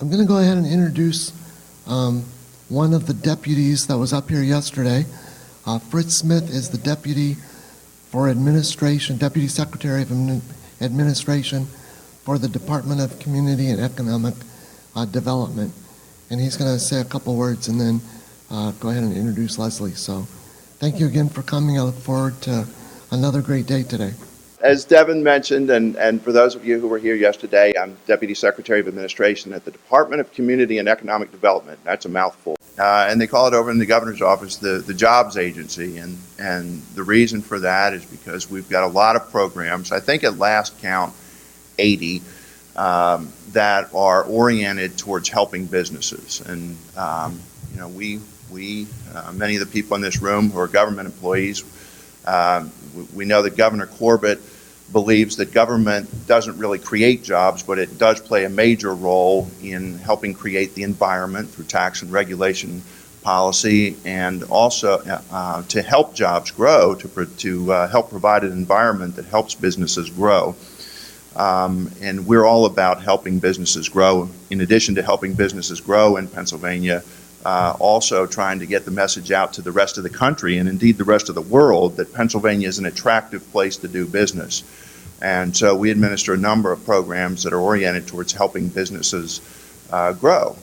I'm going to go ahead and introduce one of the deputies that was up here yesterday. Fritz Smith is the Deputy Secretary of Administration for the Department of Community and Economic Development. And he's going to say a couple words and then go ahead and introduce Leslie. So thank you again for coming. I look forward to another great day today. As Devin mentioned, and for those of you who were here yesterday, I'm Deputy Secretary of Administration at the Department of Community and Economic Development. That's a mouthful. And they call it over in the governor's office the Jobs Agency. And the reason for that is because we've got a lot of programs, I think at last count 80, that are oriented towards helping businesses. And, we many of the people in this room who are government employees, we know that Governor Corbett believes that government doesn't really create jobs, but it does play a major role in helping create the environment through tax and regulation policy, and also to help jobs grow, to help provide an environment that helps businesses grow. And we're all about helping businesses grow. In addition to helping businesses grow in Pennsylvania, also trying to get the message out to the rest of the country and indeed the rest of the world that Pennsylvania is an attractive place to do business. And so we administer a number of programs that are oriented towards helping businesses grow.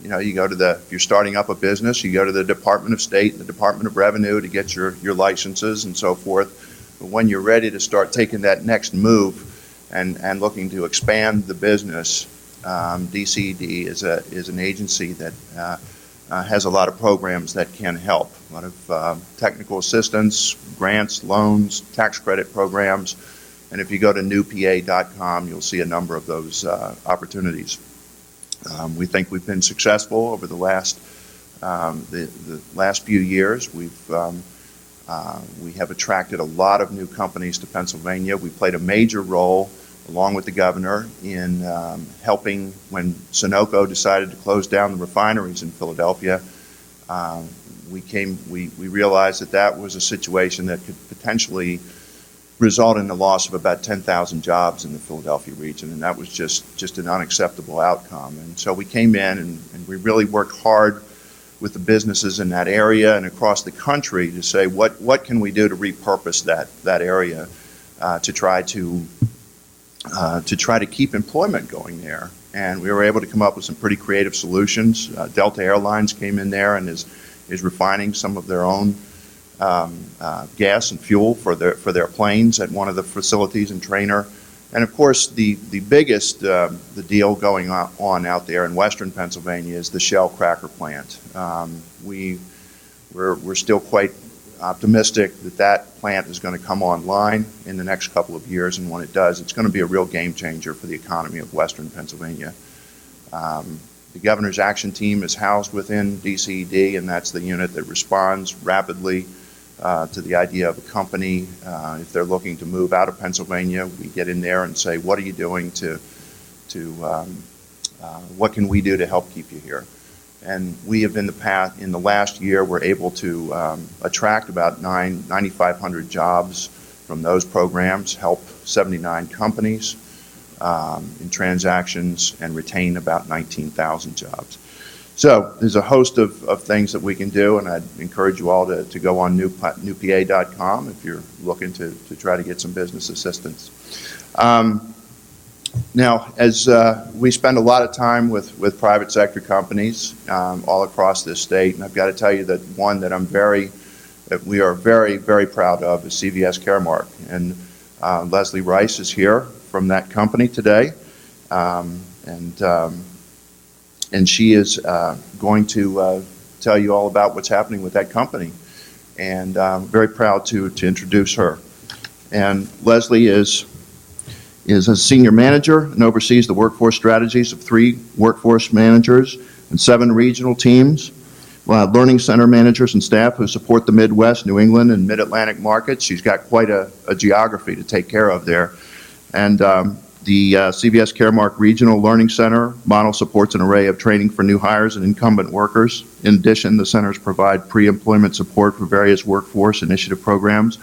You go to if you're starting up a business, you go to the Department of State and the Department of Revenue to get your licenses and so forth. But when you're ready to start taking that next move and looking to expand the business, DCED is an agency that has a lot of programs that can help. A lot of technical assistance, grants, loans, tax credit programs. And if you go to newpa.com, you'll see a number of those opportunities. We think we've been successful over the last few years. We have attracted a lot of new companies to Pennsylvania. We played a major role, along with the governor, in helping when Sunoco decided to close down the refineries in Philadelphia. We realized that was a situation that could potentially result in the loss of about 10,000 jobs in the Philadelphia region, and that was just an unacceptable outcome. And so we came in and we really worked hard with the businesses in that area and across the country to say what can we do to repurpose that area to try to keep employment going there. And we were able to come up with some pretty creative solutions. Delta Airlines came in there and is refining some of their own gas and fuel for their planes at one of the facilities in Trainer. And of course, the biggest the deal going on out there in western Pennsylvania is the Shell cracker plant. We're still quite optimistic that plant is going to come online in the next couple of years, and when it does, it's going to be a real game changer for the economy of western Pennsylvania. The governor's action team is housed within DCED, and that's the unit that responds rapidly to the idea of a company. If they're looking to move out of Pennsylvania, we get in there and say, what are you doing what can we do to help keep you here? And we have in the last year, we're able to attract about 9,500 jobs from those programs, help 79 companies in transactions, and retain about 19,000 jobs. So there's a host of things that we can do, and I'd encourage you all to go on newpa.com if you're looking to try to get some business assistance. Now, as we spend a lot of time with private sector companies all across this state, and I've got to tell you that one that we are very, very proud of is CVS Caremark. And Leslie Rice is here from that company today, and she is going to tell you all about what's happening with that company. And I'm very proud to introduce her. And Leslie is a senior manager and oversees the workforce strategies of 3 workforce managers and 7 regional teams, learning center managers and staff who support the Midwest, New England, and Mid-Atlantic markets. She's got quite a geography to take care of there. And the CVS Caremark Regional Learning Center model supports an array of training for new hires and incumbent workers. In addition, the centers provide pre-employment support for various workforce initiative programs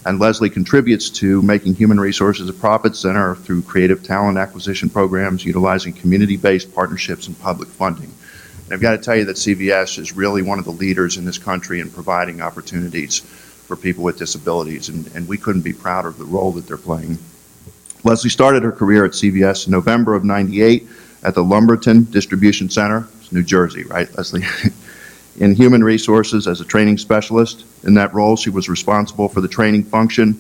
And Leslie contributes to making human resources a profit center through creative talent acquisition programs, utilizing community-based partnerships and public funding. And I've got to tell you that CVS is really one of the leaders in this country in providing opportunities for people with disabilities, and we couldn't be prouder of the role that they're playing. Leslie started her career at CVS in November of '98 at the Lumberton Distribution Center, it's New Jersey, right, Leslie? In human resources as a training specialist. In that role, she was responsible for the training function,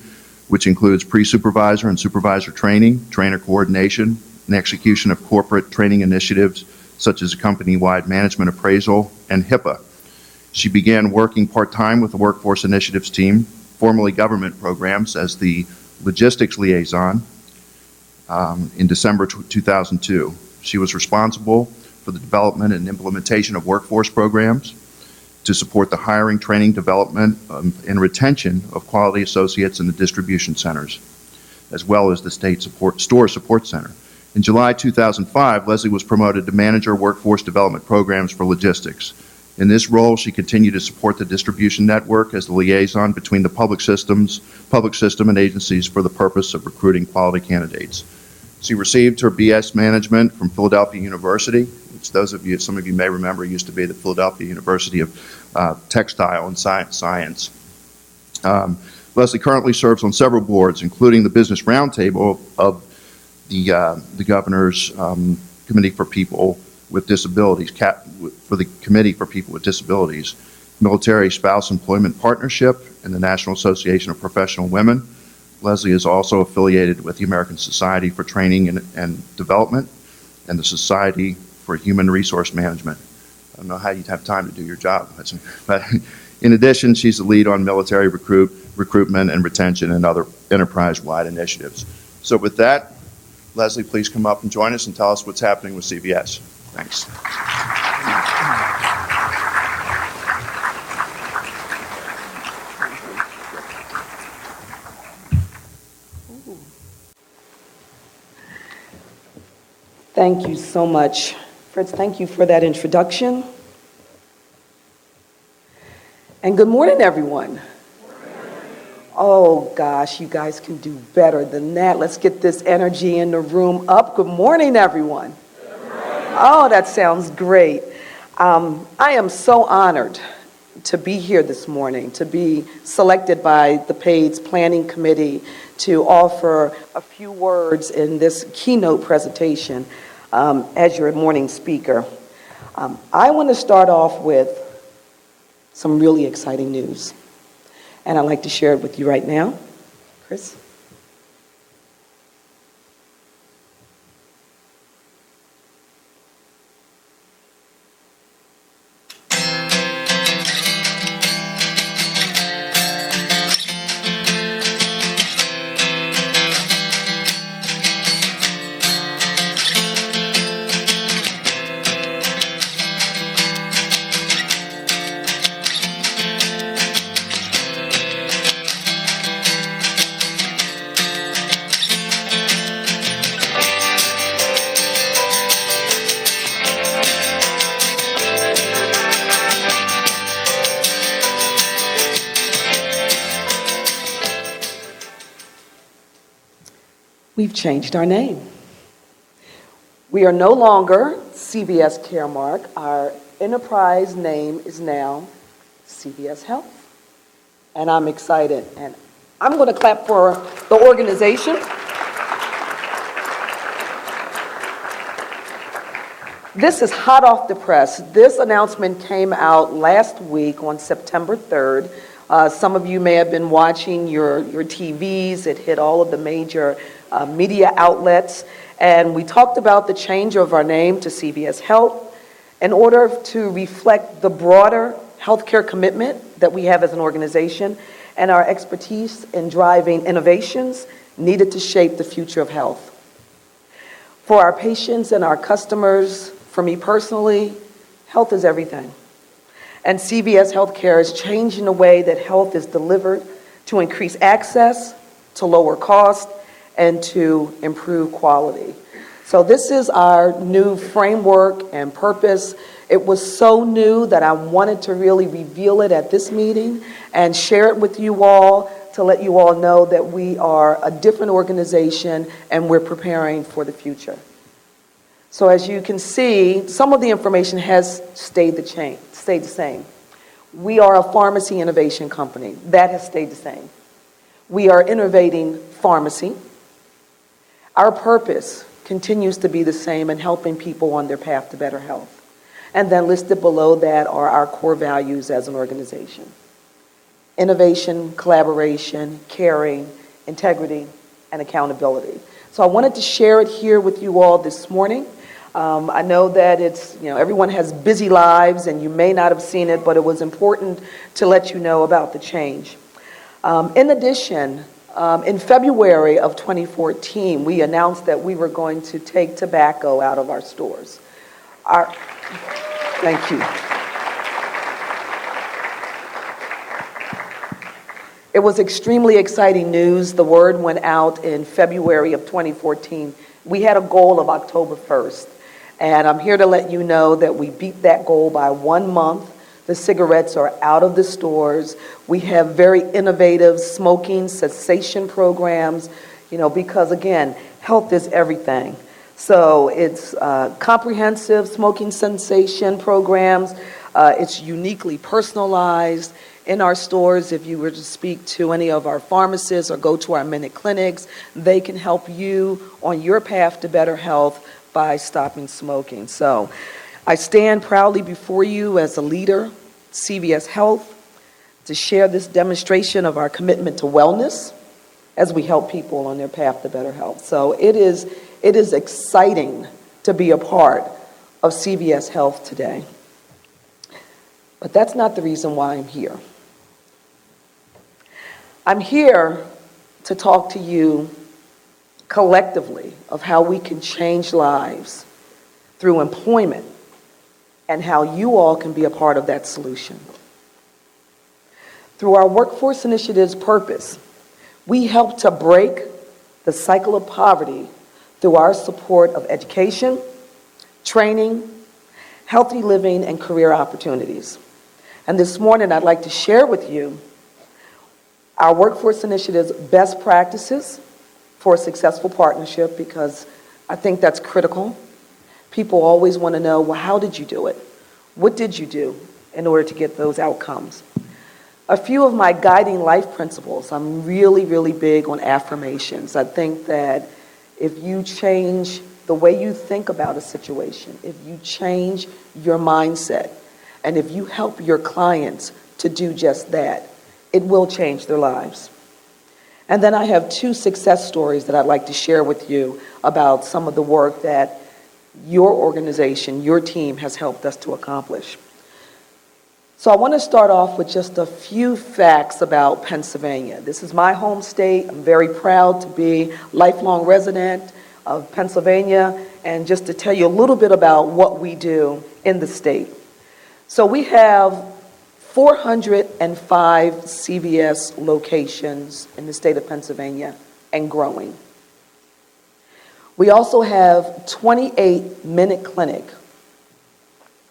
which includes pre-supervisor and supervisor training, trainer coordination, and execution of corporate training initiatives such as company-wide management appraisal and HIPAA. She began working part-time with the Workforce Initiatives team, formerly government programs, as the logistics liaison in December 2002. She was responsible for the development and implementation of workforce programs to support the hiring, training, development, and retention of quality associates in the distribution centers, as well as the state store support center. In July 2005, Leslie was promoted to manager workforce development programs for logistics. In this role, she continued to support the distribution network as the liaison between the public system and agencies for the purpose of recruiting quality candidates. She received her BS Management from Philadelphia University, which some of you may remember, used to be the Philadelphia University of Textile and Science. Leslie currently serves on several boards, including the Business Roundtable of the Governor's Committee for People with Disabilities, for the Committee for People with Disabilities, Military Spouse Employment Partnership, and the National Association of Professional Women. Leslie is also affiliated with the American Society for Training and Development and the Society for Human Resource Management. I don't know how you'd have time to do your job, but in addition, she's the lead on military recruitment and retention and other enterprise-wide initiatives. So with that, Leslie, please come up and join us and tell us what's happening with CVS. Thanks. Thank you so much. Fritz, thank you for that introduction. And good morning, everyone. Oh gosh, you guys can do better than that. Let's get this energy in the room up. Good morning, everyone. Oh, that sounds great. I am so honored to be here this morning, to be selected by the PAIDS Planning Committee to offer a few words in this keynote presentation as your morning speaker. I want to start off with some really exciting news, and I'd like to share it with you right now. Chris? We've changed our name. We are no longer CVS Caremark. Our enterprise name is now CVS Health. And I'm excited. And I'm going to clap for the organization. This is hot off the press. This announcement came out last week on September 3rd. Some of you may have been watching your TVs. It hit all of the major media outlets. And we talked about the change of our name to CVS Health in order to reflect the broader healthcare commitment that we have as an organization and our expertise in driving innovations needed to shape the future of health. For our patients and our customers, for me personally, health is everything. And CVS Healthcare is changing the way that health is delivered to increase access, to lower cost, and to improve quality. So this is our new framework and purpose. It was so new that I wanted to really reveal it at this meeting and share it with you all to let you all know that we are a different organization and we're preparing for the future. So as you can see, some of the information has stayed the same. We are a pharmacy innovation company. That has stayed the same. We are innovating pharmacy. Our purpose continues to be the same in helping people on their path to better health. And then listed below that are our core values as an organization: innovation, collaboration, caring, integrity, and accountability. So I wanted to share it here with you all this morning. I know that everyone has busy lives and you may not have seen it, but it was important to let you know about the change. In addition, in February of 2014, we announced that we were going to take tobacco out of our stores. Thank you. It was extremely exciting news. The word went out in February of 2014. We had a goal of October 1st. And I'm here to let you know that we beat that goal by 1 month. The cigarettes are out of the stores. We have very innovative smoking cessation programs, because again, health is everything. So it's comprehensive smoking cessation programs. It's uniquely personalized in our stores. If you were to speak to any of our pharmacists or go to our Minute Clinics, they can help you on your path to better health by stopping smoking. So I stand proudly before you as a leader, CVS Health, to share this demonstration of our commitment to wellness as we help people on their path to better health. So it is exciting to be a part of CVS Health today. But that's not the reason why I'm here. I'm here to talk to you collectively of how we can change lives through employment and how you all can be a part of that solution. Through our Workforce Initiative's purpose, we help to break the cycle of poverty through our support of education, training, healthy living, and career opportunities. And this morning, I'd like to share with you our Workforce Initiative's best practices for a successful partnership, because I think that's critical. People always want to know, well, how did you do it? What did you do in order to get those outcomes? A few of my guiding life principles. I'm really, really big on affirmations. I think that if you change the way you think about a situation, if you change your mindset, and if you help your clients to do just that, it will change their lives. And then I have 2 success stories that I'd like to share with you about some of the work that your organization, your team has helped us to accomplish. So I want to start off with just a few facts about Pennsylvania. This is my home state. I'm very proud to be a lifelong resident of Pennsylvania, and just to tell you a little bit about what we do in the state. So we have 405 CVS locations in the state of Pennsylvania and growing. We also have 28 Minute Clinic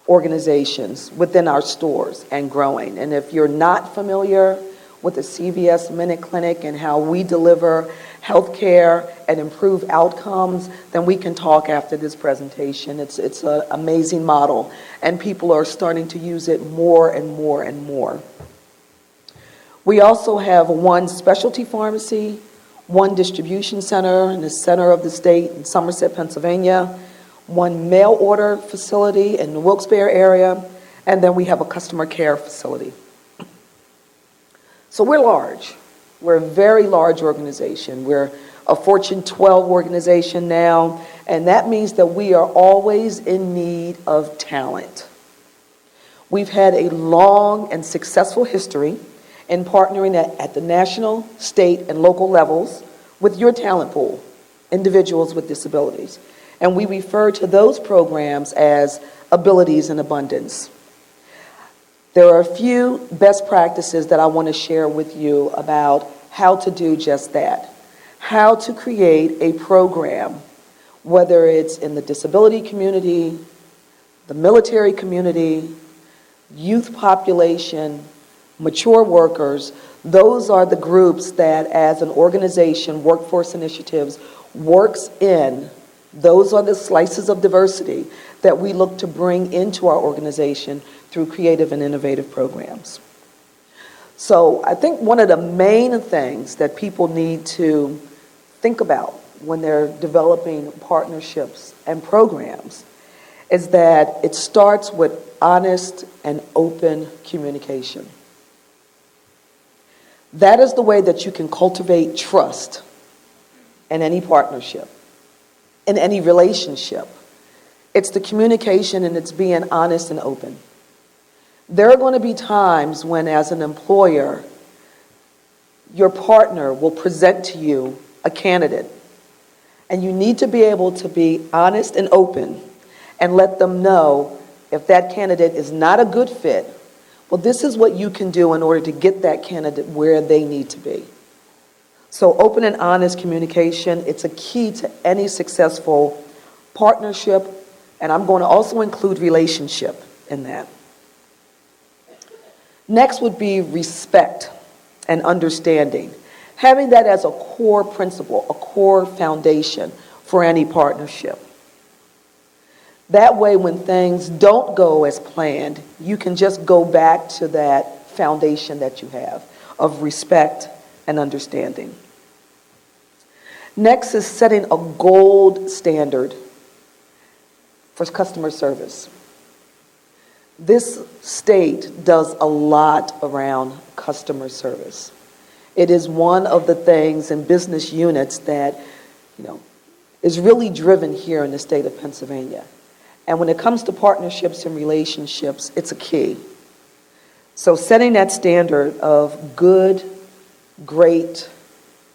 organizations within our stores and growing. And if you're not familiar with the CVS Minute Clinic and how we deliver health care and improve outcomes, then we can talk after this presentation. It's an amazing model, and people are starting to use it more and more and more. We also have 1 specialty pharmacy, 1 distribution center in the center of the state in Somerset, Pennsylvania, 1 mail order facility in the Wilkes-Barre area, and then we have a customer care facility. So we're large. We're a very large organization. We're a Fortune 12 organization now, and that means that we are always in need of talent. We've had a long and successful history in partnering at the national, state, and local levels with your talent pool, individuals with disabilities. And we refer to those programs as Abilities in Abundance. There are a few best practices that I want to share with you about how to do just that. How to create a program, whether it's in the disability community, the military community, youth population, mature workers, those are the groups that, as an organization, Workforce Initiatives works in. Those are the slices of diversity that we look to bring into our organization through creative and innovative programs. So I think one of the main things that people need to think about when they're developing partnerships and programs is that it starts with honest and open communication. That is the way that you can cultivate trust in any partnership, in any relationship. It's the communication and it's being honest and open. There are going to be times when, as an employer, your partner will present to you a candidate, and you need to be able to be honest and open and let them know if that candidate is not a good fit, well, this is what you can do in order to get that candidate where they need to be. So open and honest communication, it's a key to any successful partnership, and I'm going to also include relationship in that. Next would be respect and understanding. Having that as a core principle, a core foundation for any partnership. That way, when things don't go as planned, you can just go back to that foundation that you have of respect and understanding. Next is setting a gold standard for customer service. This state does a lot around customer service. It is one of the things in business units that, is really driven here in the state of Pennsylvania. And when it comes to partnerships and relationships, it's a key. So setting that standard of good, great,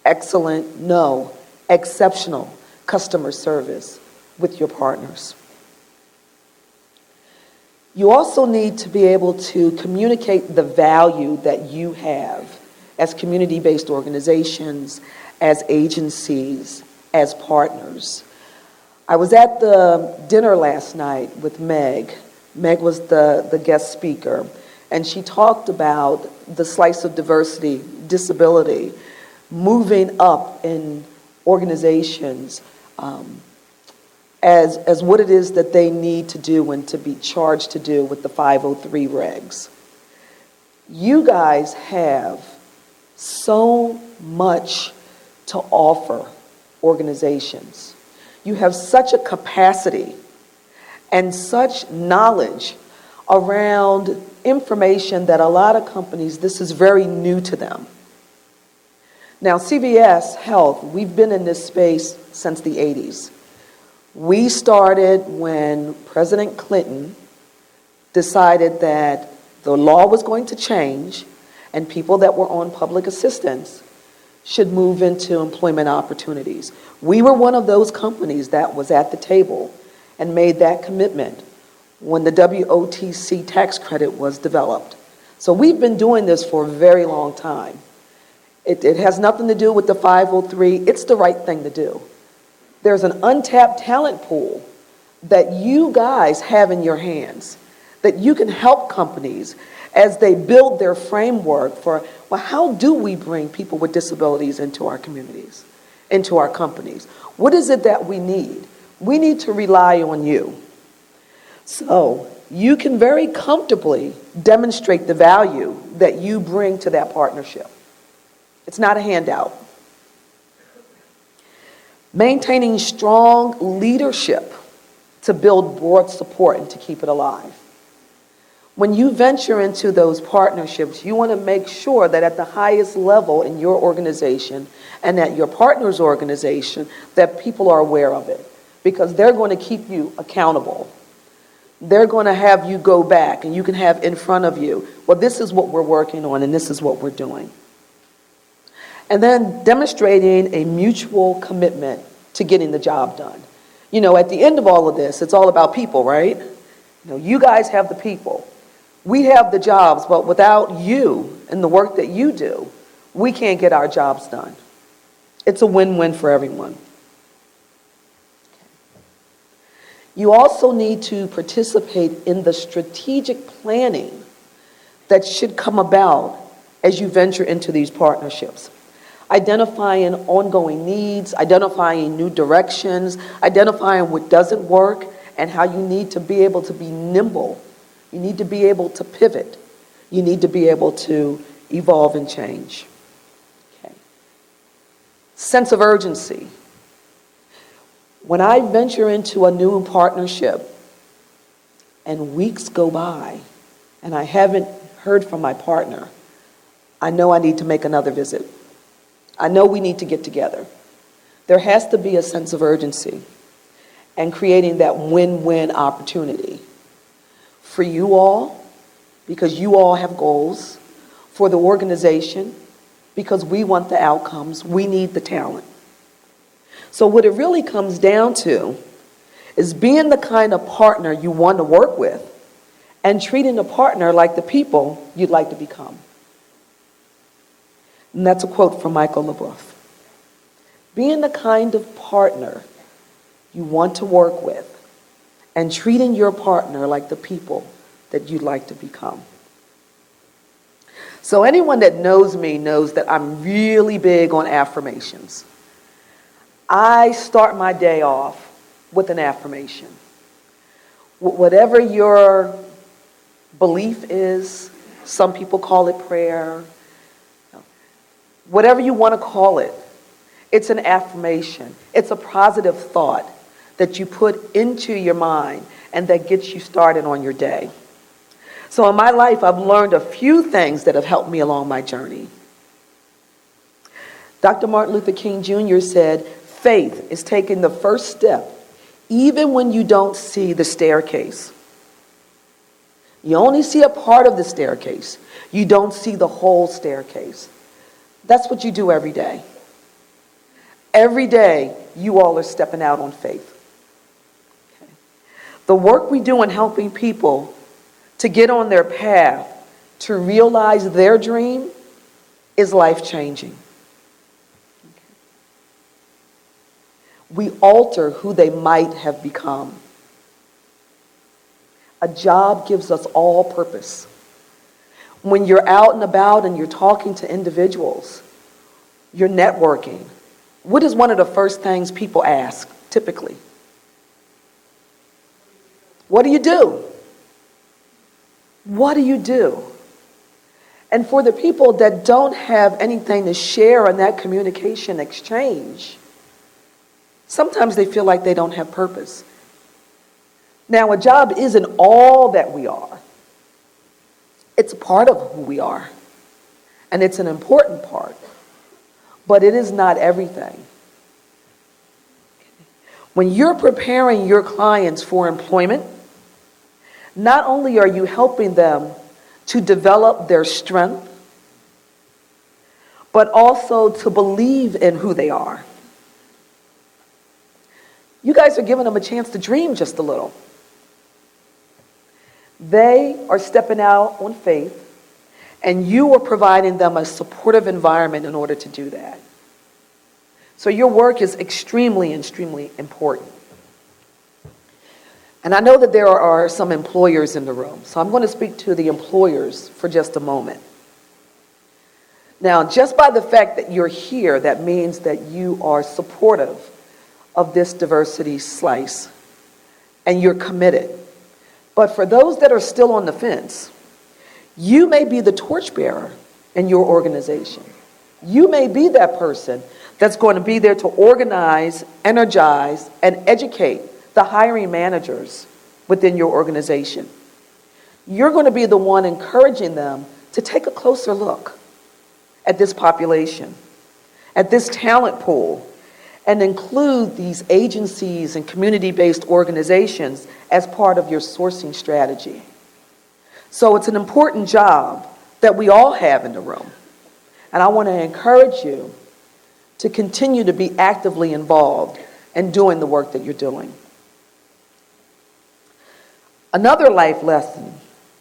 excellent, no, exceptional customer service with your partners. You also need to be able to communicate the value that you have as community-based organizations, as agencies, as partners. I was at the dinner last night with Meg. Meg was the guest speaker, and she talked about the slice of diversity, disability, moving up in organizations as what it is that they need to do and to be charged to do with the 503 regs. You guys have so much to offer organizations. You have such a capacity and such knowledge around information that a lot of companies, this is very new to them. Now, CVS Health, we've been in this space since the 80s. We started when President Clinton decided that the law was going to change and people that were on public assistance should move into employment opportunities. We were one of those companies that was at the table and made that commitment when the WOTC tax credit was developed. So we've been doing this for a very long time. It has nothing to do with the 503. It's the right thing to do. There's an untapped talent pool that you guys have in your hands that you can help companies as they build their framework for, well, how do we bring people with disabilities into our communities, into our companies? What is it that we need? We need to rely on you. So you can very comfortably demonstrate the value that you bring to that partnership. It's not a handout. Maintaining strong leadership to build broad support and to keep it alive. When you venture into those partnerships, you want to make sure that at the highest level in your organization and at your partner's organization, that people are aware of it, because they're going to keep you accountable. They're going to have you go back and you can have in front of you, well, this is what we're working on and this is what we're doing. And then demonstrating a mutual commitment to getting the job done. At the end of all of this, it's all about people, right? You guys have the people. We have the jobs, but without you and the work that you do, we can't get our jobs done. It's a win-win for everyone. You also need to participate in the strategic planning that should come about as you venture into these partnerships. Identifying ongoing needs, identifying new directions, identifying what doesn't work, and how you need to be able to be nimble. You need to be able to pivot. You need to be able to evolve and change. Okay. Sense of urgency. When I venture into a new partnership and weeks go by and I haven't heard from my partner, I know I need to make another visit. I know we need to get together. There has to be a sense of urgency and creating that win-win opportunity for you all, because you all have goals, for the organization, because we want the outcomes, we need the talent. So what it really comes down to is being the kind of partner you want to work with and treating the partner like the people you'd like to become. And that's a quote from Michael LeBoeuf. Being the kind of partner you want to work with and treating your partner like the people that you'd like to become. So anyone that knows me knows that I'm really big on affirmations. I start my day off with an affirmation. Whatever your belief is, some people call it prayer, whatever you want to call it, it's an affirmation. It's a positive thought that you put into your mind and that gets you started on your day. So in my life, I've learned a few things that have helped me along my journey. Dr. Martin Luther King Jr. said, faith is taking the first step even when you don't see the staircase. You only see a part of the staircase. You don't see the whole staircase. That's what you do every day. Every day, you all are stepping out on faith. Okay. The work we do in helping people to get on their path to realize their dream is life-changing. Okay. We alter who they might have become. A job gives us all purpose. When you're out and about and you're talking to individuals, you're networking. What is one of the first things people ask, typically? What do you do? What do you do? And for the people that don't have anything to share in that communication exchange, sometimes they feel like they don't have purpose. Now, a job isn't all that we are. It's a part of who we are, and it's an important part, but it is not everything. When you're preparing your clients for employment, not only are you helping them to develop their strength, but also to believe in who they are. You guys are giving them a chance to dream just a little. They are stepping out on faith, and you are providing them a supportive environment in order to do that. So your work is extremely, extremely important. And I know that there are some employers in the room, so I'm going to speak to the employers for just a moment. Now, just by the fact that you're here, that means that you are supportive of this diversity slice, and you're committed. But for those that are still on the fence, you may be the torchbearer in your organization. You may be that person that's going to be there to organize, energize, and educate the hiring managers within your organization. You're going to be the one encouraging them to take a closer look at this population, at this talent pool, and include these agencies and community-based organizations as part of your sourcing strategy. So it's an important job that we all have in the room. And I want to encourage you to continue to be actively involved in doing the work that you're doing. Another life lesson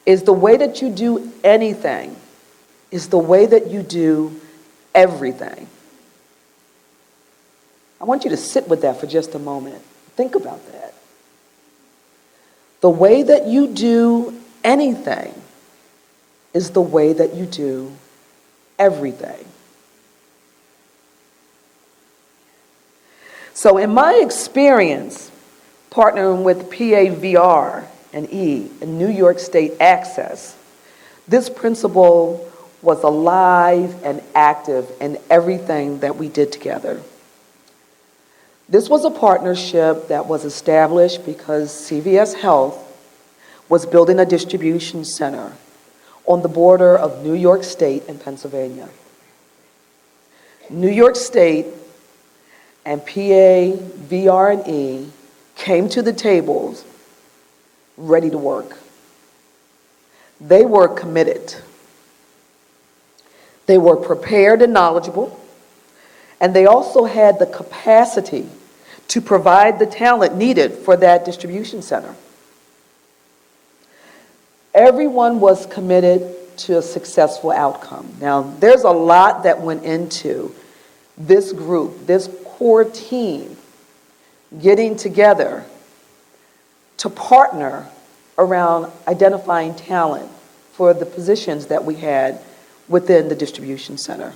is the way that you do anything is the way that you do everything. I want you to sit with that for just a moment. Think about that. The way that you do anything is the way that you do everything. So in my experience, partnering with PAVR and E and New York State Access, this principle was alive and active in everything that we did together. This was a partnership that was established because CVS Health was building a distribution center on the border of New York State and Pennsylvania. New York State and PA, VR, and E came to the tables ready to work. They were committed. They were prepared and knowledgeable, and they also had the capacity to provide the talent needed for that distribution center. Everyone was committed to a successful outcome. Now, there's a lot that went into this group, this core team, getting together to partner around identifying talent for the positions that we had within the distribution center.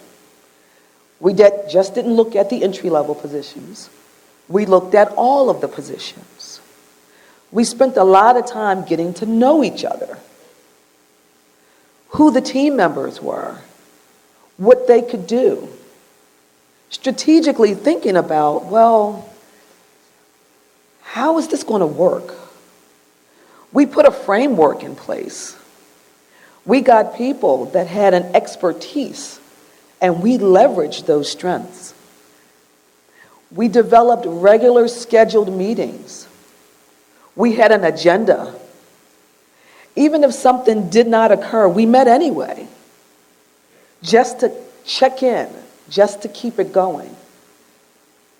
We just didn't look at the entry-level positions. We looked at all of the positions. We spent a lot of time getting to know each other, who the team members were, what they could do, strategically thinking about, well, how is this going to work? We put a framework in place. We got people that had an expertise, and we leveraged those strengths. We developed regular scheduled meetings. We had an agenda. Even if something did not occur, we met anyway, just to check in, just to keep it going.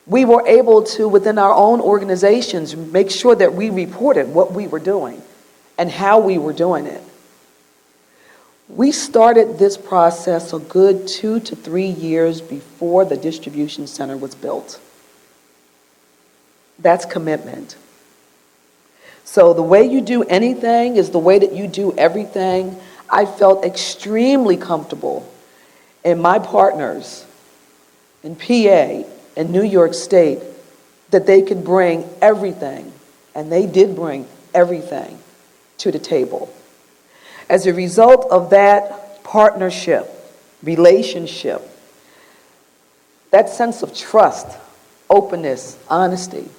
We were able to, within our own organizations, make sure that we reported what we were doing and how we were doing it. We started this process a good 2 to 3 years before the distribution center was built. That's commitment. So the way you do anything is the way that you do everything. I felt extremely comfortable in my partners in PA and New York State that they could bring everything, and they did bring everything to the table. As a result of that partnership, relationship, that sense of trust, openness, honesty,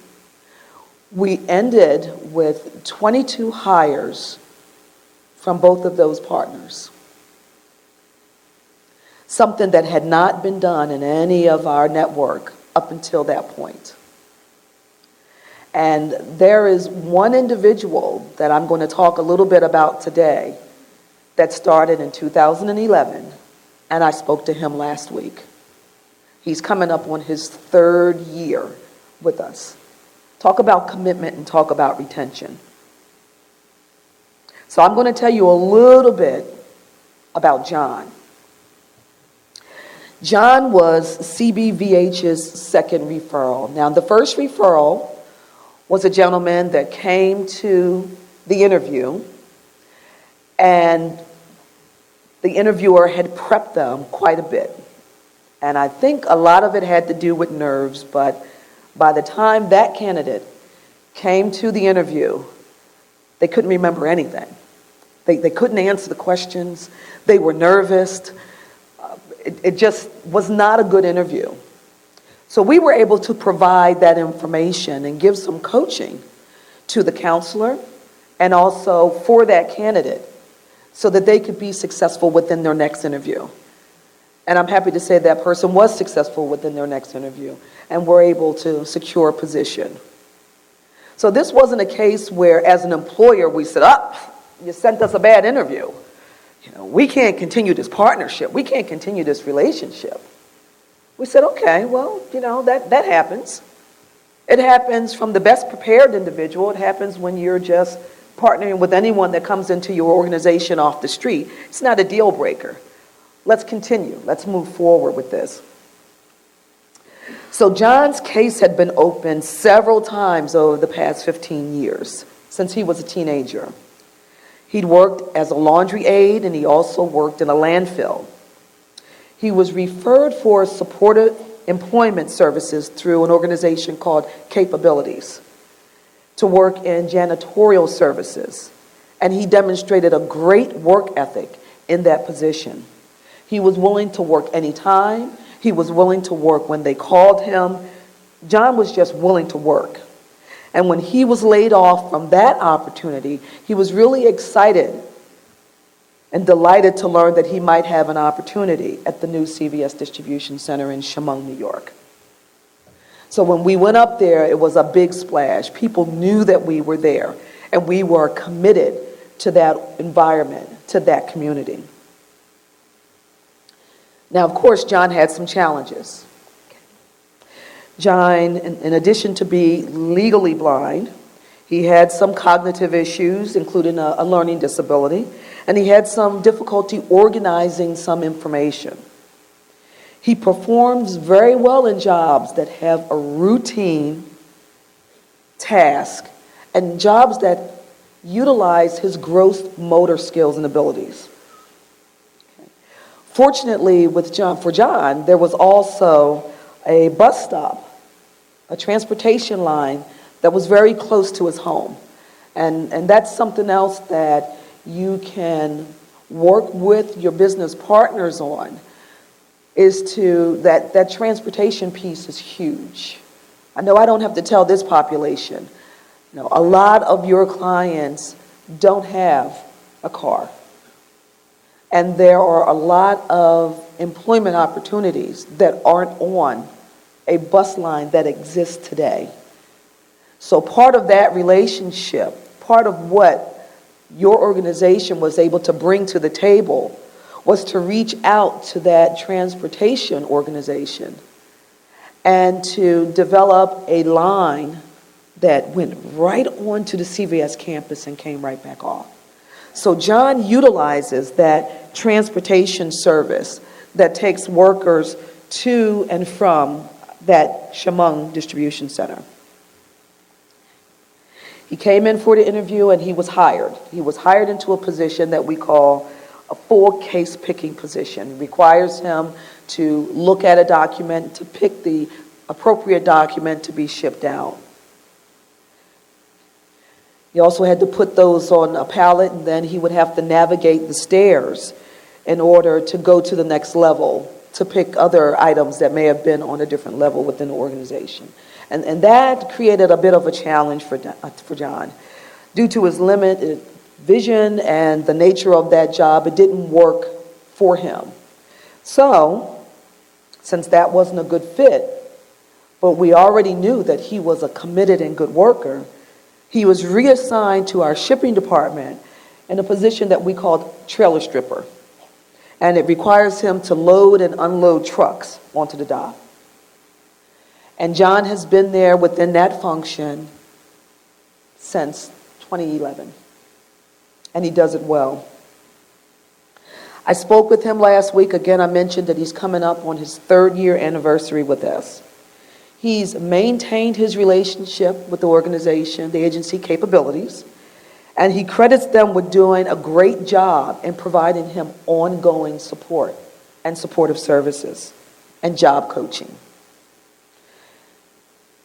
we ended with 22 hires from both of those partners. Something that had not been done in any of our network up until that point. And there is one individual that I'm going to talk a little bit about today that started in 2011, and I spoke to him last week. He's coming up on his 3rd year with us. Talk about commitment and talk about retention. So I'm going to tell you a little bit about John. John was CBVH's second referral. Now, the first referral was a gentleman that came to the interview, and the interviewer had prepped them quite a bit. And I think a lot of it had to do with nerves, but by the time that candidate came to the interview, they couldn't remember anything. They couldn't answer the questions. They were nervous. It just was not a good interview. So we were able to provide that information and give some coaching to the counselor and also for that candidate so that they could be successful within their next interview. And I'm happy to say that person was successful within their next interview and were able to secure a position. So this wasn't a case where, as an employer, we said, you sent us a bad interview. We can't continue this partnership. We can't continue this relationship. We said, okay, well, that happens. It happens from the best prepared individual. It happens when you're just partnering with anyone that comes into your organization off the street. It's not a deal breaker. Let's continue. Let's move forward with this. So John's case had been opened several times over the past 15 years, since he was a teenager. He'd worked as a laundry aide, and he also worked in a landfill. He was referred for supported employment services through an organization called Capabilities to work in janitorial services, and he demonstrated a great work ethic in that position. He was willing to work anytime. He was willing to work when they called him. John was just willing to work. And when he was laid off from that opportunity, he was really excited and delighted to learn that he might have an opportunity at the new CVS distribution center in Chemung, New York. So when we went up there, it was a big splash. People knew that we were there, and we were committed to that environment, to that community. Now, of course, John had some challenges. John, in addition to being legally blind, he had some cognitive issues, including a learning disability, and he had some difficulty organizing some information. He performs very well in jobs that have a routine task and jobs that utilize his gross motor skills and abilities. Fortunately, for John, there was also a bus stop, a transportation line that was very close to his home. And that's something else that you can work with your business partners on, is that transportation piece is huge. I know I don't have to tell this population. A lot of your clients don't have a car. And there are a lot of employment opportunities that aren't on a bus line that exists today. So part of that relationship, part of what your organization was able to bring to the table was to reach out to that transportation organization and to develop a line that went right onto the CVS campus and came right back off. So John utilizes that transportation service that takes workers to and from that Chemung distribution center. He came in for the interview and he was hired. He was hired into a position that we call a full case picking position. It requires him to look at a document, to pick the appropriate document to be shipped out. He also had to put those on a pallet, and then he would have to navigate the stairs in order to go to the next level to pick other items that may have been on a different level within the organization. And that created a bit of a challenge for John. Due to his limited vision and the nature of that job, it didn't work for him. So, since that wasn't a good fit, but we already knew that he was a committed and good worker, he was reassigned to our shipping department in a position that we called trailer stripper. And it requires him to load and unload trucks onto the dock. And John has been there within that function since 2011. And he does it well. I spoke with him last week. Again, I mentioned that he's coming up on his 3rd year anniversary with us. He's maintained his relationship with the organization, the agency Capabilities, and he credits them with doing a great job in providing him ongoing support and supportive services and job coaching.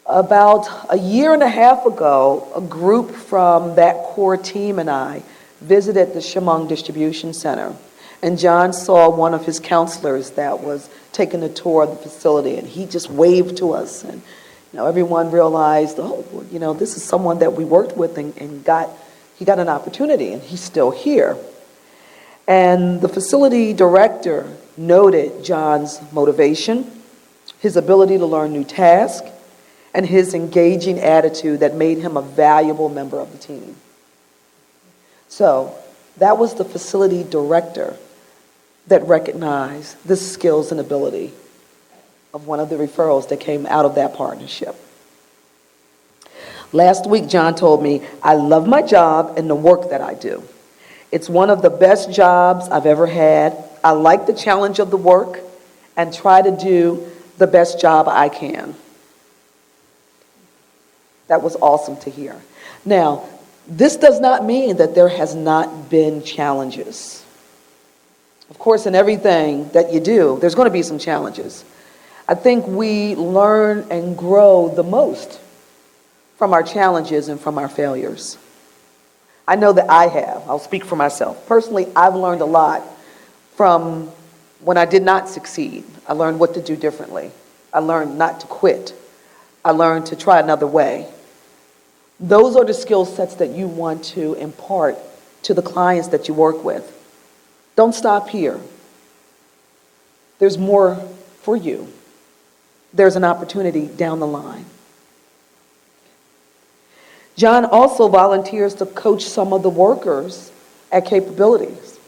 About a year and a half ago, a group from that core team and I visited the Chemung Distribution Center, and John saw one of his counselors that was taking a tour of the facility, and he just waved to us, and everyone realized, this is someone that we worked with and he got an opportunity, and he's still here. And the facility director noted John's motivation, his ability to learn new tasks, and his engaging attitude that made him a valuable member of the team. So that was the facility director that recognized the skills and ability of one of the referrals that came out of that partnership. Last week, John told me, "I love my job and the work that I do. It's one of the best jobs I've ever had. I like the challenge of the work and try to do the best job I can." That was awesome to hear. Now, This does not mean that there has not been challenges. Of course, in everything that you do, there's going to be some challenges. I think we learn and grow the most from our challenges and from our failures. I know that I have. I'll speak for myself. Personally, I've learned a lot from when I did not succeed. I learned what to do differently. I learned not to quit. I learned to try another way. Those are the skill sets that you want to impart to the clients that you work with. Don't stop here. There's more for you. There's an opportunity down the line. John also volunteers to coach some of the workers at Capabilities.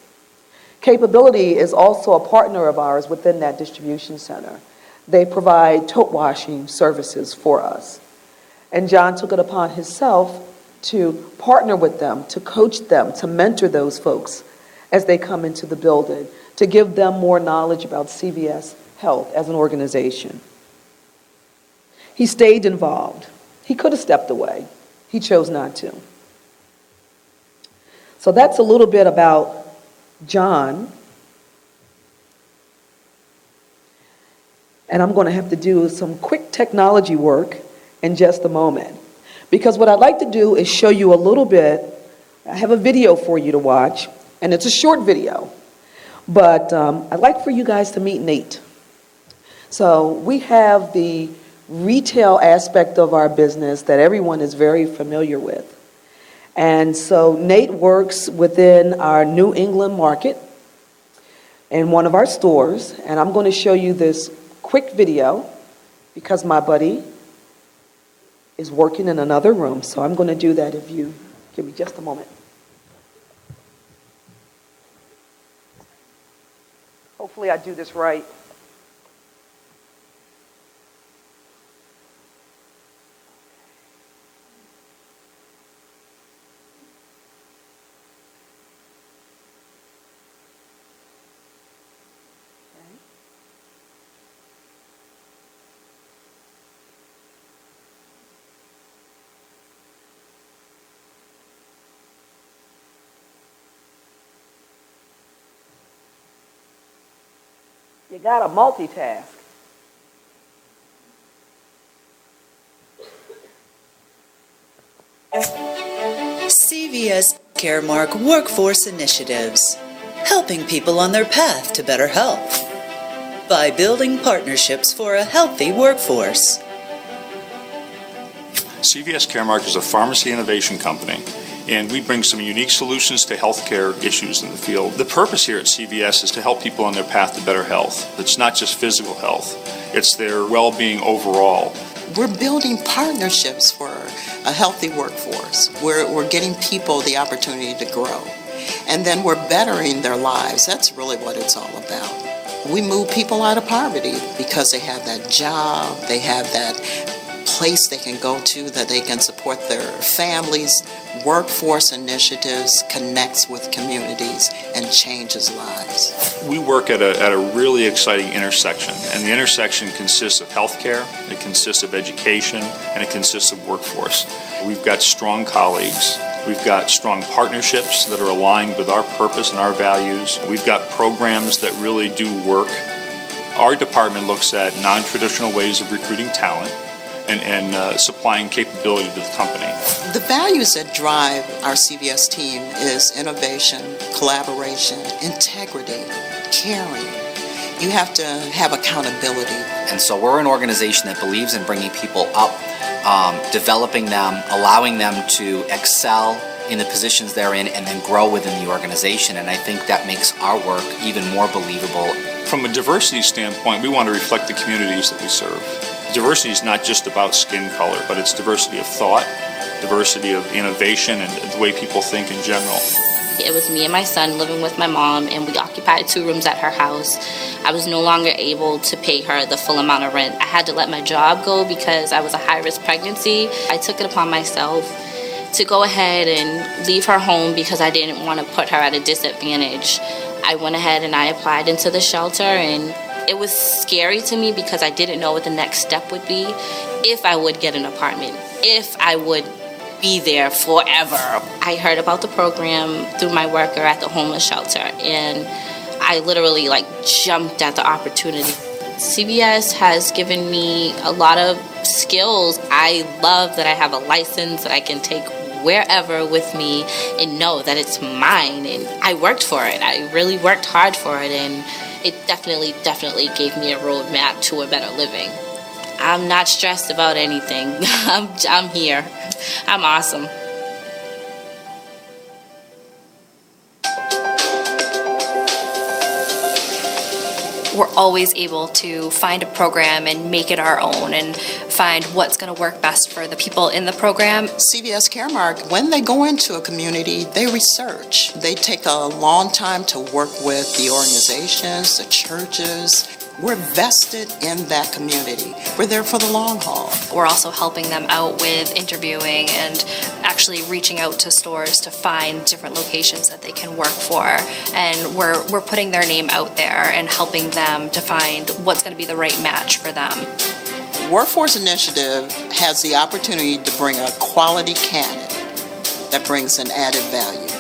Capability is also a partner of ours within that distribution center. They provide tote washing services for us. And John took it upon himself to partner with them, to coach them, to mentor those folks as they come into the building, to give them more knowledge about CVS Health as an organization. He stayed involved. He could have stepped away. He chose not to. So that's a little bit about John. And I'm going to have to do some quick technology work in just a moment. Because what I'd like to do is show you a little bit. I have a video for you to watch, and it's a short video. But I'd like for you guys to meet Nate. So we have the retail aspect of our business that everyone is very familiar with. And so Nate works within our New England market in one of our stores. And I'm going to show you this quick video because my buddy is working in another room. So I'm going to do that if you give me just a moment. Hopefully I do this right. You got to multitask. CVS Caremark Workforce Initiatives, helping people on their path to better health by building partnerships for a healthy workforce. CVS Caremark is a pharmacy innovation company, and we bring some unique solutions to healthcare issues in the field. The purpose here at CVS is to help people on their path to better health. It's not just physical health, it's their well-being overall. We're building partnerships for a healthy workforce. We're getting people the opportunity to grow. And then we're bettering their lives. That's really what it's all about. We move people out of poverty because they have that job, they have that place they can go to that they can support their families. Workforce Initiatives connects with communities and changes lives. We work at a really exciting intersection, and the intersection consists of healthcare, it consists of education, and it consists of workforce. We've got strong colleagues. We've got strong partnerships that are aligned with our purpose and our values. We've got programs that really do work. Our department looks at non-traditional ways of recruiting talent and supplying capability to the company. The values that drive our CVS team is innovation, collaboration, integrity, caring. You have to have accountability. And so we're an organization that believes in bringing people up, developing them, allowing them to excel in the positions they're in, and then grow within the organization. And I think that makes our work even more believable. From a diversity standpoint, we want to reflect the communities that we serve. Diversity is not just about skin color, but it's diversity of thought, diversity of innovation, and the way people think in general. It was me and my son living with my mom, and we occupied 2 rooms at her house. I was no longer able to pay her the full amount of rent. I had to let my job go because I was a high-risk pregnancy. I took it upon myself to go ahead and leave her home because I didn't want to put her at a disadvantage. I went ahead and I applied into the shelter, and it was scary to me because I didn't know what the next step would be, if I would get an apartment, if I would be there forever. I heard about the program through my worker at the homeless shelter, and I literally jumped at the opportunity. CVS has given me a lot of skills. I love that I have a license that I can take wherever with me and know that it's mine, and I worked for it. I really worked hard for it, and it definitely gave me a roadmap to a better living. I'm not stressed about anything. I'm here. I'm awesome. We're always able to find a program and make it our own and find what's going to work best for the people in the program. CVS Caremark, when they go into a community, they research. They take a long time to work with the organizations, the churches. We're vested in that community. We're there for the long haul. We're also helping them out with interviewing and actually reaching out to stores to find different locations that they can work for. And we're putting their name out there and helping them to find what's going to be the right match for them. Workforce Initiative has the opportunity to bring a quality candidate that brings an added value.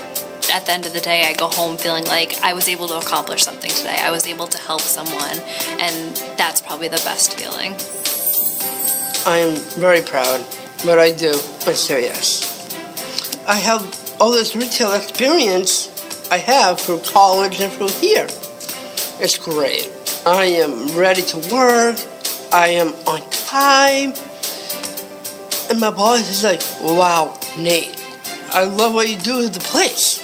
At the end of the day, I go home feeling like I was able to accomplish something today. I was able to help someone, and that's probably the best feeling. I am very proud what I do at CVS. I have all this retail experience I have through college and through here. It's great. I am ready to work. I am on time. And my boss is like, wow, Nate, I love what you do with the place.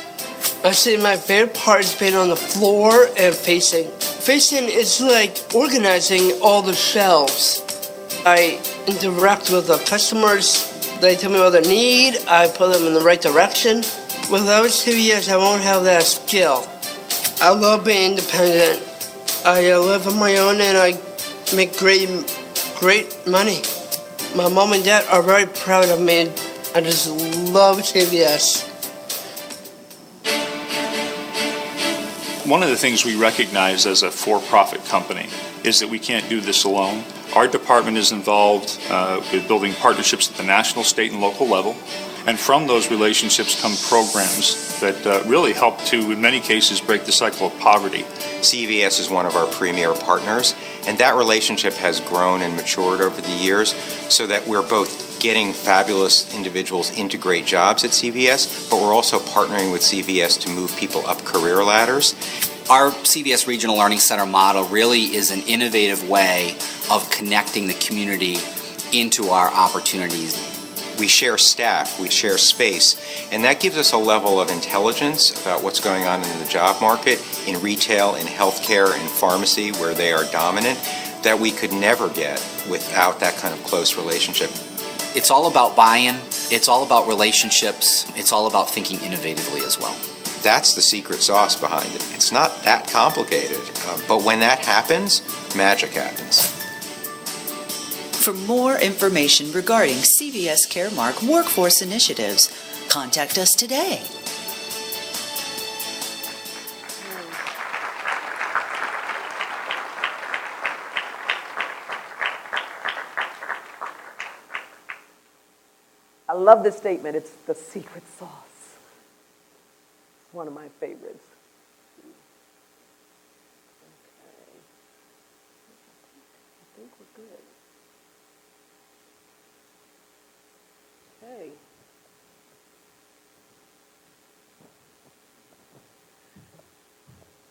I say my favorite part is being on the floor and facing. Facing is like organizing all the shelves. I interact with the customers. They tell me what they need. I put them in the right direction. Without CVS, I won't have that skill. I love being independent. I live on my own and I make great money. My mom and dad are very proud of me. I just love CVS. One of the things we recognize as a for-profit company is that we can't do this alone. Our department is involved with building partnerships at the national, state, and local level. And from those relationships come programs that really help to, in many cases, break the cycle of poverty. CVS is one of our premier partners, and that relationship has grown and matured over the years so that we're both getting fabulous individuals into great jobs at CVS, but we're also partnering with CVS to move people up career ladders. Our CVS Regional Learning Center model really is an innovative way of connecting the community into our opportunities. We share staff, we share space, and that gives us a level of intelligence about what's going on in the job market, in retail, in healthcare, in pharmacy, where they are dominant, that we could never get without that kind of close relationship. It's all about buy-in, it's all about relationships, it's all about thinking innovatively as well. That's the secret sauce behind it. It's not that complicated, but when that happens, magic happens. For more information regarding CVS Caremark workforce initiatives, contact us today. I love this statement. It's the secret sauce. One of my favorites. Okay. I think we're good. Okay.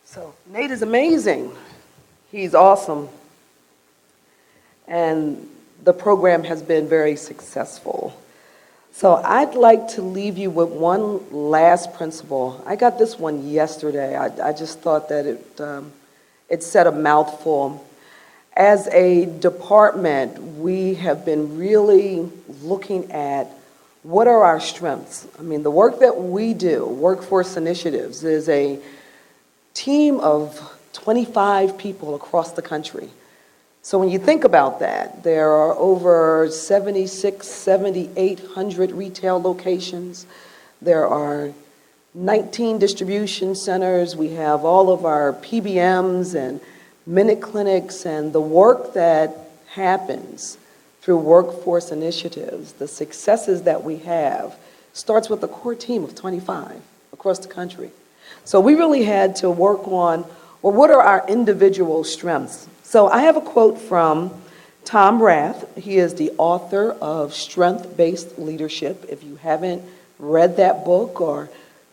So Nate is amazing. He's awesome. And the program has been very successful. So I'd like to leave you with one last principle. I got this one yesterday. I just thought that it said a mouthful. As a department, we have been really looking at what are our strengths. I mean, the work that we do, Workforce Initiatives, is a team of 25 people across the country. So when you think about that, there are over 7,800 retail locations. There are 19 distribution centers. We have all of our PBMs and minute clinics, and the work that happens through workforce initiatives, the successes that we have starts with a core team of 25 across the country. So we really had to work on, well, what are our individual strengths? So I have a quote from Tom Rath. He is the author of Strength-Based Leadership. If you haven't read that book or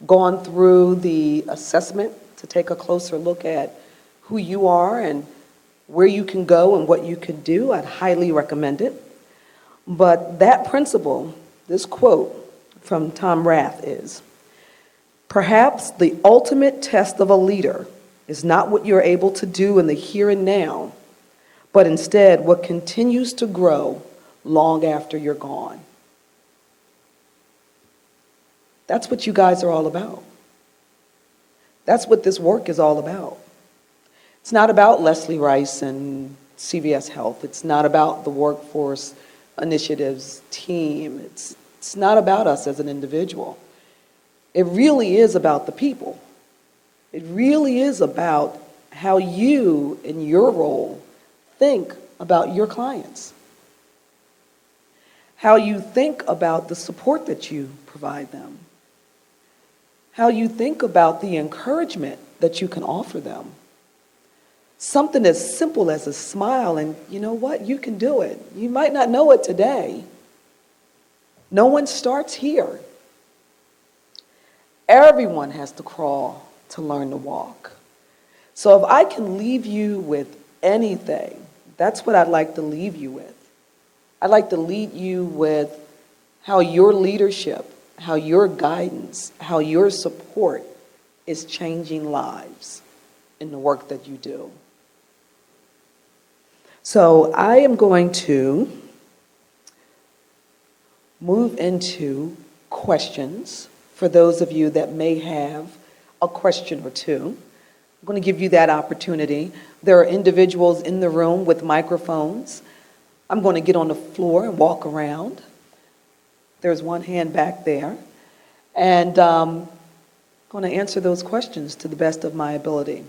gone through the assessment to take a closer look at who you are and where you can go and what you can do, I'd highly recommend it. But that principle, this quote from Tom Rath is, "Perhaps the ultimate test of a leader is not what you're able to do in the here and now, but instead what continues to grow long after you're gone." That's what you guys are all about. That's what this work is all about. It's not about Leslie Rice and CVS Health. It's not about the Workforce Initiatives team. It's not about us as an individual. It really is about the people. It really is about how you, in your role, think about your clients. How you think about the support that you provide them. How you think about the encouragement that you can offer them. Something as simple as a smile, and you know what? You can do it. You might not know it today. No one starts here. Everyone has to crawl to learn to walk. So if I can leave you with anything, that's what I'd like to leave you with. I'd like to lead you with how your leadership, how your guidance, how your support is changing lives in the work that you do. So I am going to move into questions for those of you that may have a question or two. I'm going to give you that opportunity. There are individuals in the room with microphones. I'm going to get on the floor and walk around. There's one hand back there. And I'm going to answer those questions to the best of my ability.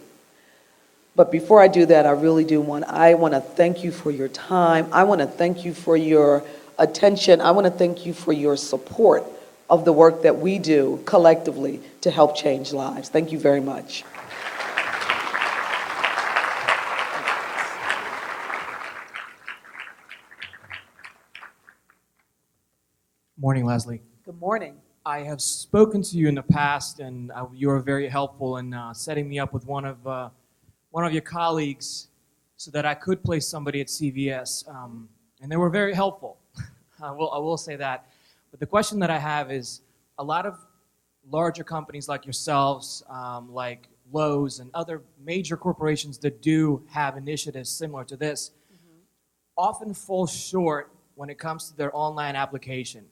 But before I do that, I really I want to thank you for your time. I want to thank you for your attention. I want to thank you for your support of the work that we do collectively to help change lives. Thank you very much. Morning, Leslie. Good morning. I have spoken to you in the past, and you were very helpful in setting me up with one of your colleagues so that I could place somebody at CVS, and they were very helpful. I will say that. But the question that I have is, a lot of larger companies like yourselves, like Lowe's and other major corporations that do have initiatives similar to this, often fall short when it comes to their online application.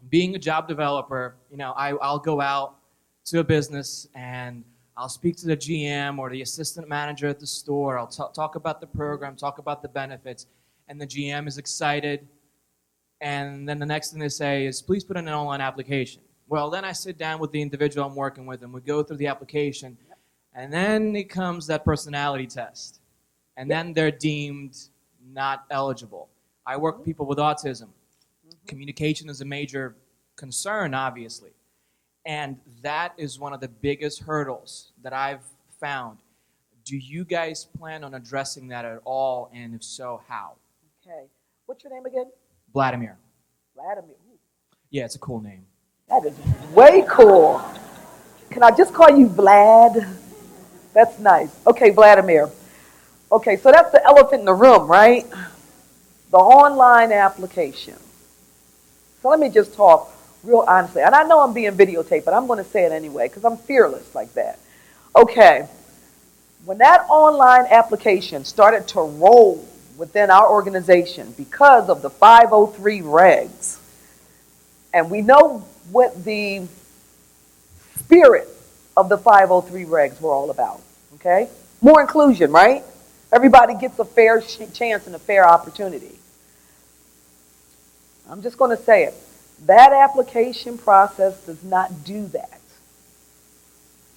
Being a job developer, I'll go out to a business and I'll speak to the GM or the assistant manager at the store. I'll talk about the program, talk about the benefits, and the GM is excited. And then the next thing they say is, please put in an online application. Well, then I sit down with the individual I'm working with and we go through the application, and then it comes that personality test. And then they're deemed not eligible. I work with people with autism. Communication is a major concern, obviously. And that is one of the biggest hurdles that I've found. Do you guys plan on addressing that at all? And if so, how? Okay. What's your name again? Vladimir. Vladimir. Ooh, Yeah, it's a cool name. that is way cool. Can I just call you Vlad? That's nice. Okay, Vladimir. Okay, so that's the elephant in the room, right? The online application. So let me just talk real honestly. And I know I'm being videotaped, but I'm going to say it anyway because I'm fearless like that. Okay. When that online application started to roll within our organization because of the 503 regs, and we know what the spirit of the 503 regs were all about, okay? More inclusion, right? Everybody gets a fair chance and a fair opportunity. I'm just going to say it. That application process does not do that.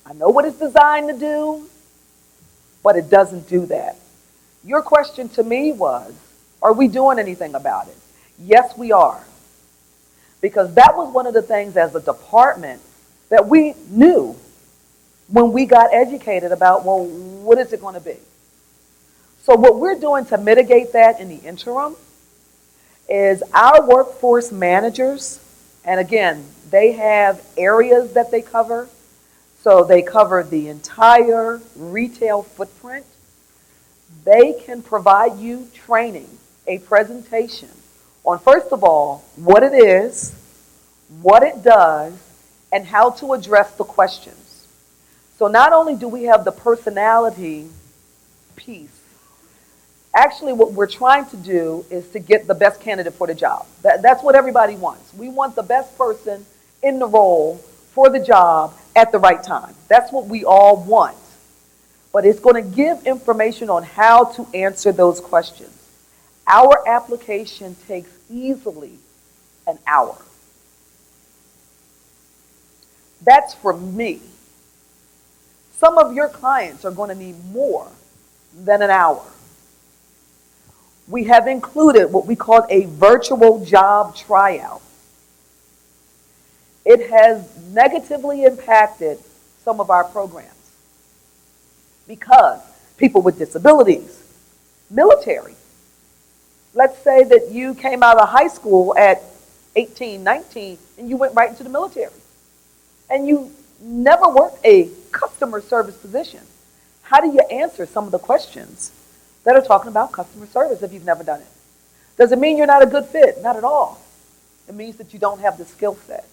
I know what it's designed to do, but it doesn't do that. Your question to me was, Are we doing anything about it? Yes, we are. Because that was one of the things as a department that we knew when we got educated about, well, what is it going to be? So what we're doing to mitigate that in the interim is our workforce managers, and again, they have areas that they cover. So they cover the entire retail footprint. They can provide you training, a presentation on, first of all, what it is, what it does, and how to address the questions. So not only do we have the personality piece, actually what we're trying to do is to get the best candidate for the job. That's what everybody wants. We want the best person in the role for the job at the right time. That's what we all want. But it's going to give information on how to answer those questions. Our application takes easily an hour. That's for me. Some of your clients are going to need more than an hour. We have included what we call a virtual job tryout. It has negatively impacted some of our programs because people with disabilities, military. Let's say that you came out of high school at 18, 19, and you went right into the military. And you never worked a customer service position. How do you answer some of the questions that are talking about customer service if you've never done it? Does it mean you're not a good fit? Not at all. It means that you don't have the skill set.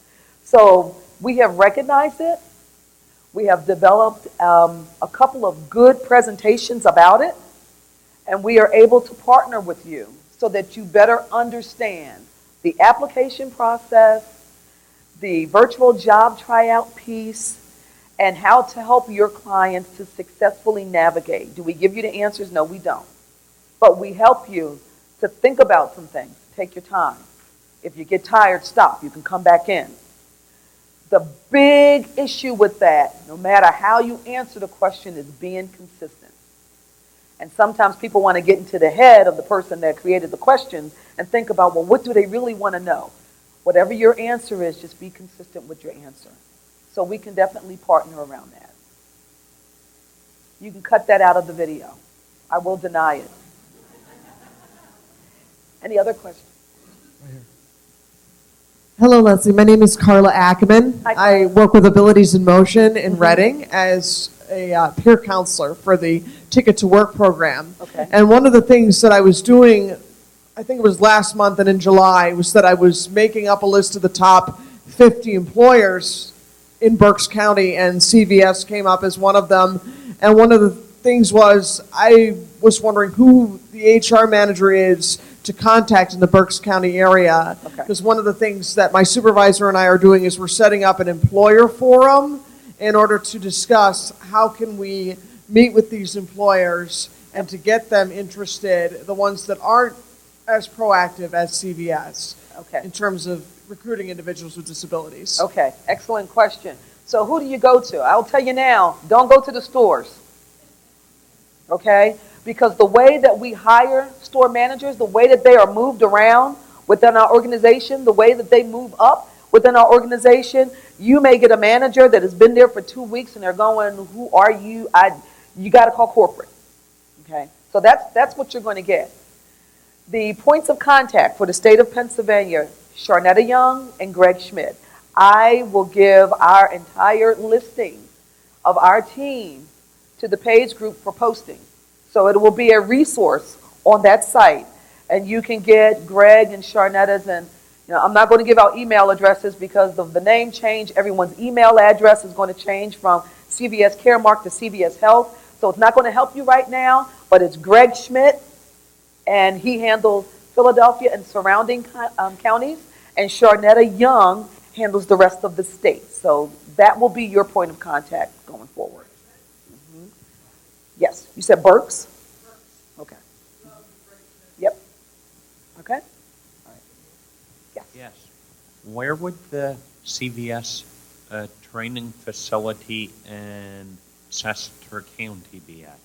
So we have recognized it. We have developed a couple of good presentations about it, and we are able to partner with you so that you better understand the application process, the virtual job tryout piece, and how to help your clients to successfully navigate. Do we give you the answers? No, we don't. But we help you to think about some things. Take your time. If you get tired, stop. You can come back in. The big issue with that, no matter how you answer the question, is being consistent. And sometimes people want to get into the head of the person that created the questions and think about, well, what do they really want to know? Whatever your answer is, just be consistent with your answer. So we can definitely partner around that. You can cut that out of the video. I will deny it. Any other questions? Hello, Leslie. My name is Carla Ackerman. Hi, I work with Abilities in Motion in Reading as a peer counselor for the Ticket to Work program. Okay. And one of the things that I was doing, I think it was last month and in July, was that I was making up a list of the top 50 employers in Berks County, and CVS came up as one of them. And one of the things was, I was wondering who the HR manager is to contact in the Berks County area. Okay. Because one of the things that my supervisor and I are doing is we're setting up an employer forum in order to discuss how can we meet with these employers and to get them interested, the ones that aren't as proactive as CVS, Okay. in terms of recruiting individuals with disabilities. Okay, excellent question. So who do you go to? I'll tell you now, don't go to the stores. Okay? Because the way that we hire store managers, the way that they are moved around within our organization, the way that they move up within our organization, you may get a manager that has been there for 2 weeks and they're going, who are you? You got to call corporate. Okay? So that's what you're going to get. The points of contact for the state of Pennsylvania, Sharnetta Young and Greg Schmidt. I will give our entire listing of our team to the page group for posting. So it will be a resource on that site. And you can get Greg and Sharnetta's, and I'm not going to give out email addresses because of the name change. Everyone's email address is going to change from CVS Caremark to CVS Health. So it's not going to help you right now, but it's Greg Schmidt, and he handles Philadelphia and surrounding counties, and Sharnetta Young handles the rest of the state. So that will be your point of contact going forward. Mm-hmm. Yes, you said Berks? Okay. Yep. Okay. All right. Yes. Yes. Where would the CVS training facility in Chester County be at,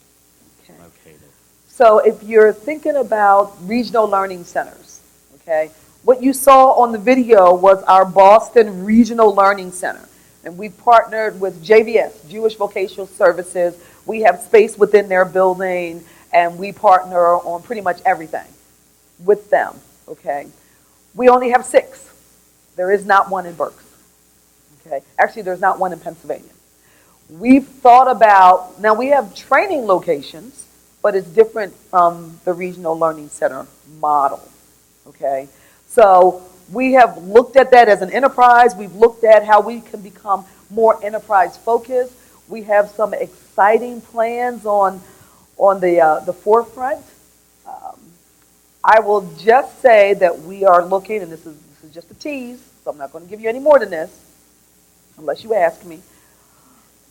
Okay. located? So if you're thinking about regional learning centers, okay, what you saw on the video was our Boston Regional Learning Center. And we partnered with JVS, Jewish Vocational Services. We have space within their building, and we partner on pretty much everything with them, okay? We only have 6. There is not one in Berks, okay? Actually, there's not one in Pennsylvania. We've thought about, now we have training locations, but it's different from the Regional Learning Center model, okay? So we have looked at that as an enterprise. We've looked at how we can become more enterprise focused. We have some exciting plans on the forefront. I will just say that we are looking, and this is just a tease, so I'm not going to give you any more than this, unless you ask me.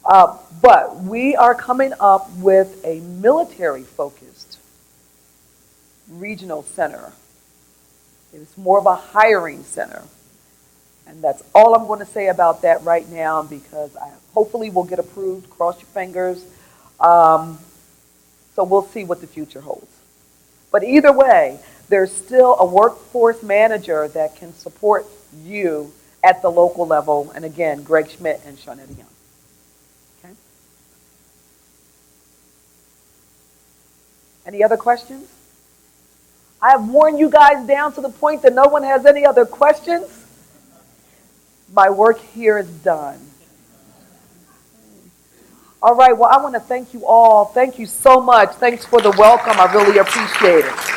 But we are coming up with a military-focused regional center. It's more of a hiring center. And that's all I'm going to say about that right now, because I hopefully will get approved. Cross your fingers. So we'll see what the future holds. But either way, there's still a workforce manager that can support you at the local level. And again, Greg Schmidt and Shawnetta Young. Okay? Any other questions? I have worn you guys down to the point that no one has any other questions. My work here is done. All right, well, I want to thank you all. Thank you so much. Thanks for the welcome. I really appreciate it.